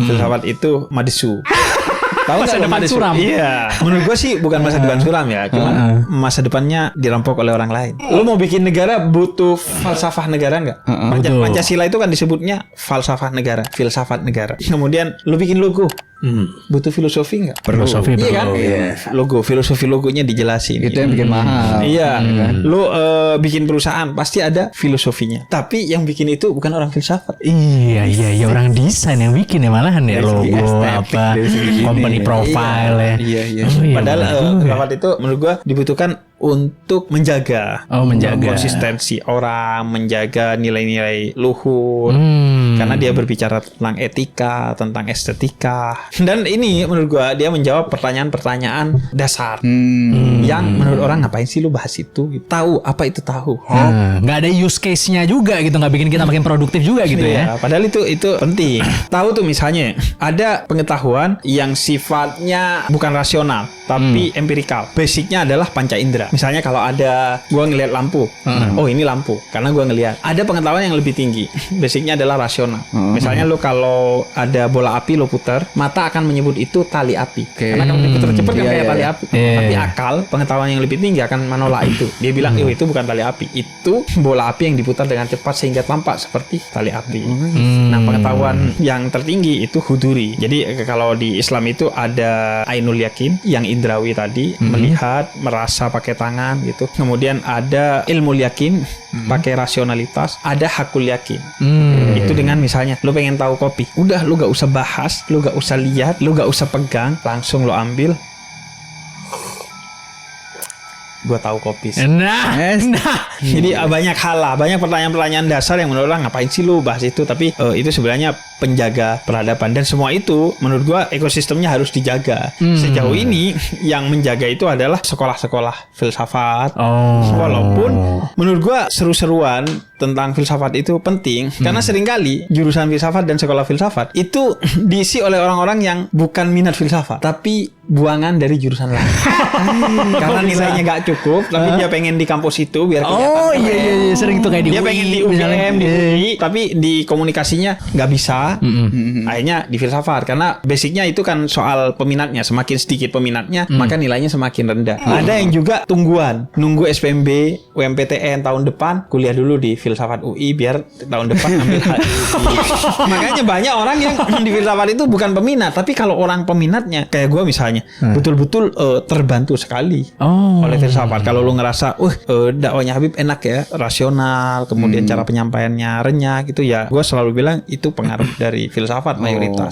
Filsafat itu madesu. Tahu Masa nggak depan madesu? suram. Iya. Menurut gue sih bukan masa depan suram ya, cuman masa depannya dirampok oleh orang lain. Lu mau bikin negara butuh falsafah negara nggak? Betul. Pancasila itu kan disebutnya falsafah negara, filsafat negara. Kemudian lu bikin logo, butuh filosofi nggak? Filosofi Iya kan? perlu. Logo, filosofi logonya dijelasin. Itu yang bikin mahal. Iya, lu bikin perusahaan pasti ada filosofinya. Tapi yang bikin itu bukan orang filsafat. Iya orang desain yang bikin ya malahan ya logo estetik apa dari segi gini. company profile ya. Iya. Oh, iya, Padahal benar juga. filsafat itu menurut gua dibutuhkan untuk menjaga konsistensi orang, menjaga nilai-nilai luhur. Karena dia berbicara tentang etika, tentang estetika. Dan ini menurut gua dia menjawab pertanyaan-pertanyaan dasar. Yang menurut orang ngapain sih lu bahas itu? Tahu apa itu tahu? Nggak ada use case-nya juga gitu, nggak bikin kita makin produktif juga gitu ya. Iya, padahal itu penting. Tahu tuh misalnya ada pengetahuan yang sifatnya bukan rasional tapi empirikal. Basicnya adalah panca indera. Misalnya kalau ada gua ngelihat lampu, oh ini lampu karena gua ngelihat. Ada pengetahuan yang lebih tinggi. Basicnya adalah rasional. Misalnya lu kalau ada bola api lu putar, mata akan menyebut itu tali api. Karena kalau diputar cepat kan kayak tali api. Tapi akal, pengetahuan yang lebih tinggi akan menolak itu. Dia bilang, itu bukan tali api. Itu bola api yang diputar dengan cepat sehingga tampak seperti tali api. Nah, pengetahuan yang tertinggi itu huduri. Jadi kalau di Islam itu ada ainul yakin yang indrawi tadi, melihat, merasa pakai tangan gitu. Kemudian ada ilmu yakin pakai rasionalitas, ada hakul yakin. Itu dengan misalnya lu pengen tahu kopi, udah lu gak usah bahas, lu gak usah lihat, lu gak usah pegang, langsung lu ambil. Gua tahu kopi sih. Nah. Jadi banyak hal lah, banyak pertanyaan-pertanyaan dasar yang menurut orang ngapain sih lu bahas itu, tapi itu sebenarnya penjaga peradaban, dan semua itu menurut gua ekosistemnya harus dijaga. Sejauh ini yang menjaga itu adalah sekolah-sekolah filsafat. Walaupun menurut gua seru-seruan tentang filsafat itu penting karena seringkali jurusan filsafat dan sekolah filsafat itu diisi oleh orang-orang yang bukan minat filsafat tapi buangan dari jurusan lain. Karena nilainya gak cukup tapi dia pengen di kampus itu biar kelihatan. Iya sering tuh kayak di Dia UI, pengen di misalnya. UGM, di UI, tapi di komunikasinya nggak bisa. Akhirnya di filsafat karena basicnya itu kan soal peminatnya. Semakin sedikit peminatnya, maka nilainya semakin rendah. Ada yang juga tungguan, nunggu SPMB, UMPTN tahun depan, kuliah dulu di filsafat UI biar tahun depan ambil HI. Makanya banyak orang yang di filsafat itu bukan peminat, tapi kalau orang peminatnya kayak gue misalnya, betul-betul terbantu sekali oleh filsafat. Kalau lu ngerasa, dakwahnya Habib enak ya, rasional, kemudian cara penyampaiannya renyah gitu ya, gue selalu bilang itu pengaruh dari filsafat mayoritas.